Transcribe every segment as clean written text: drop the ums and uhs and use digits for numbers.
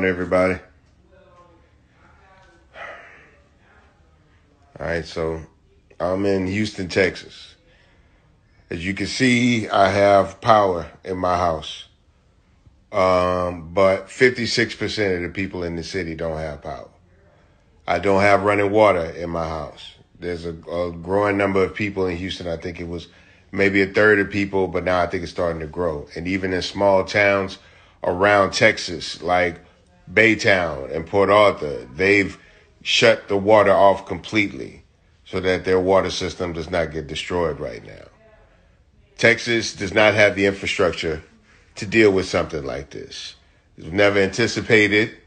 on, everybody? All right, so I'm in Houston, Texas. As you can see, I have power in my house. But 56% of the people in the city don't have power. I don't have running water in my house. There's a growing number of people in Houston. I think it was maybe a third of people, but now I think it's starting to grow. And even in small towns around Texas, like Baytown and Port Arthur, they've shut the water off completely so that their water system does not get destroyed right now. Texas does not have the infrastructure to deal with something like this. It was never anticipated.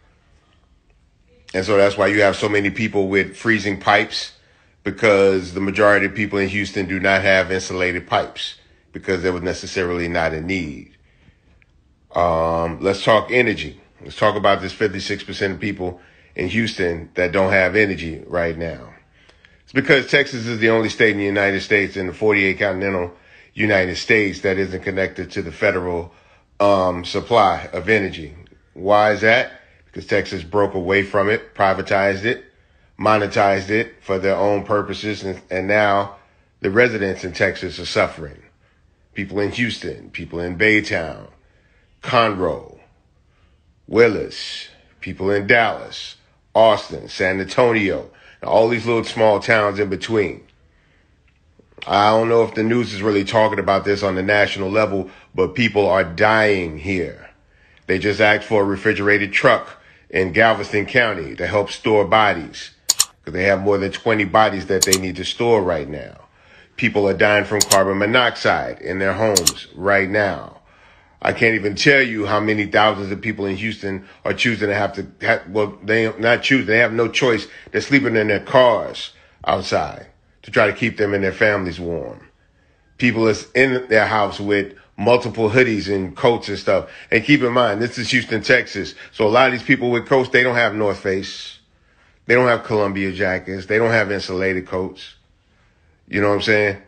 And so that's why you have so many people with freezing pipes, because the majority of people in Houston do not have insulated pipes because there was necessarily not a need. Let's talk energy. Let's talk about this 56% of people in Houston that don't have energy right now. It's because Texas is the only state in the United States in the 48 continental United States that isn't connected to the federal supply of energy. Why is that? Because Texas broke away from it, privatized it, monetized it for their own purposes, and now the residents in Texas are suffering. People in Houston, people in Baytown, Conroe, Willis, people in Dallas, Austin, San Antonio, and all these little small towns in between. I don't know if the news is really talking about this on the national level, but people are dying here. They just asked for a refrigerated truck in Galveston County to help store bodies, because they have more than 20 bodies that they need to store right now. People are dying from carbon monoxide in their homes right now. I can't even tell you how many thousands of people in Houston are choosing to they have no choice. They're sleeping in their cars outside to try to keep them and their families warm. People is in their house with multiple hoodies and coats and stuff. And keep in mind, this is Houston, Texas. So a lot of these people with coats, they don't have North Face. They don't have Columbia jackets. They don't have insulated coats. You know what I'm saying?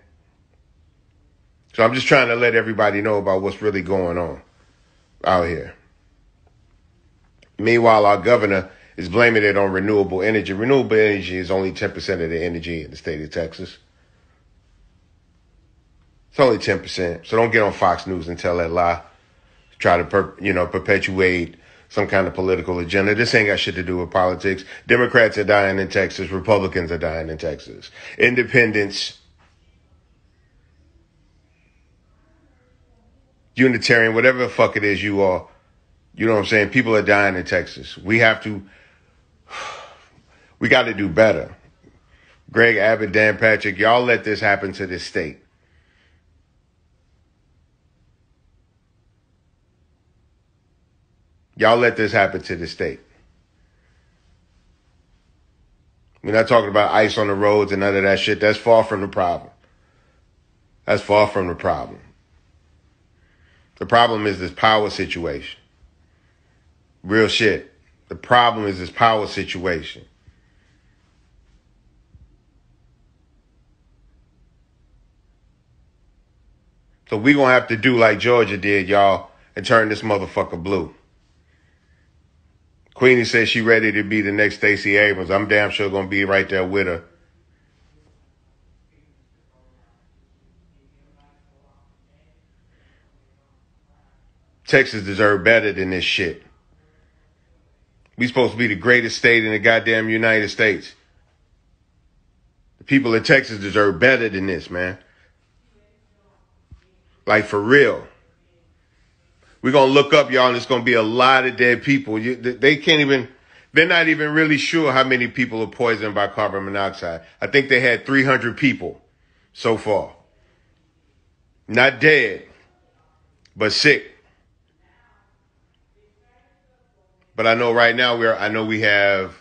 So I'm just trying to let everybody know about what's really going on out here. Meanwhile, our governor is blaming it on renewable energy. Renewable energy is only 10% of the energy in the state of Texas. It's only 10%. So don't get on Fox News and tell that lie. Try to, perpetuate some kind of political agenda. This ain't got shit to do with politics. Democrats are dying in Texas. Republicans are dying in Texas. Independents, Unitarian, whatever the fuck it is you are, you know what I'm saying? People are dying in Texas. We got to do better. Greg Abbott, Dan Patrick, y'all let this happen to this state. Y'all let this happen to the state. We're not talking about ice on the roads and none of that shit. That's far from the problem. That's far from the problem. The problem is this power situation. Real shit. The problem is this power situation. So we're going to have to do like Georgia did, y'all, and turn this motherfucker blue. Queenie says she ready to be the next Stacey Abrams. I'm damn sure going to be right there with her. Texas deserve better than this shit. We supposed to be the greatest state in the goddamn United States. The people of Texas deserve better than this, man. Like, for real. We're going to look up, y'all, and it's going to be a lot of dead people. They're not even really sure how many people are poisoned by carbon monoxide. I think they had 300 people so far. Not dead, but sick. But I know right now we have,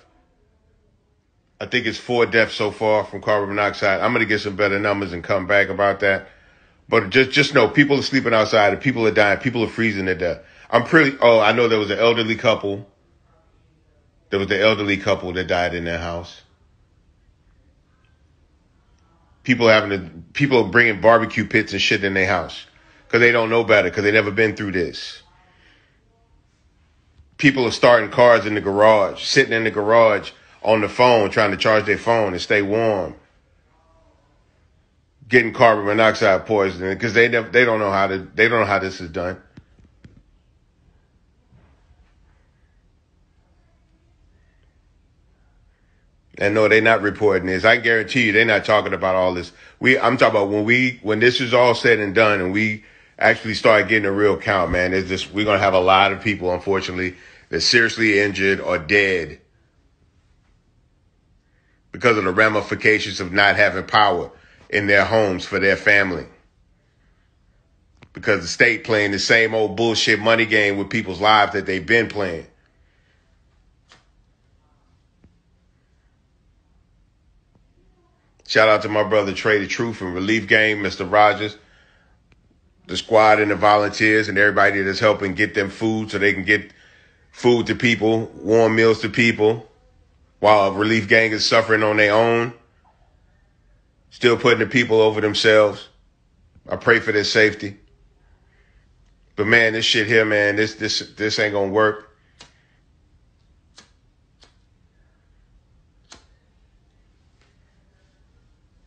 I think it's 4 deaths so far from carbon monoxide. I'm going to get some better numbers and come back about that. But just know, people are sleeping outside and people are dying. People are freezing to death. I know there was an elderly couple. There was the elderly couple that died in their house. People are bringing barbecue pits and shit in their house because they don't know better, because they never been through this. People are starting cars in the garage, sitting in the garage on the phone, trying to charge their phone and stay warm, getting carbon monoxide poisoning because they don't know how this is done. And no, they're not reporting this. I guarantee you, they're not talking about all this. I'm talking about when this is all said and done, and we actually start getting a real count, man. We're gonna have a lot of people, unfortunately, that's seriously injured or dead because of the ramifications of not having power in their homes for their family. Because the state playing the same old bullshit money game with people's lives that they've been playing. Shout out to my brother Trey the Truth and Relief Game, Mr. Rogers, the squad and the volunteers and everybody that's helping get them food so they can get food to people, warm meals to people, while Relief Gang is suffering on their own, still putting the people over themselves. I pray for their safety. But man, this shit here, man, this ain't gonna work.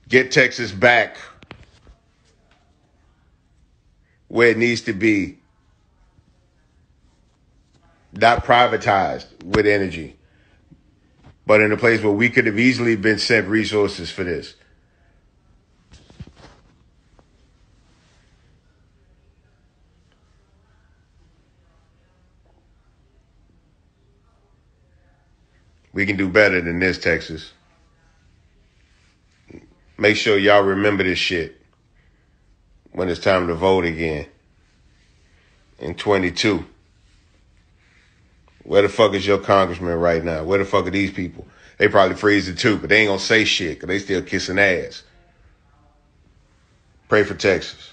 Get Texas back where it needs to be. Not privatized with energy, but in a place where we could have easily been sent resources for this. We can do better than this, Texas. Make sure y'all remember this shit when it's time to vote again in 22. Where the fuck is your congressman right now? Where the fuck are these people? They probably freezing too, but they ain't gonna say shit because they still kissing ass. Pray for Texas.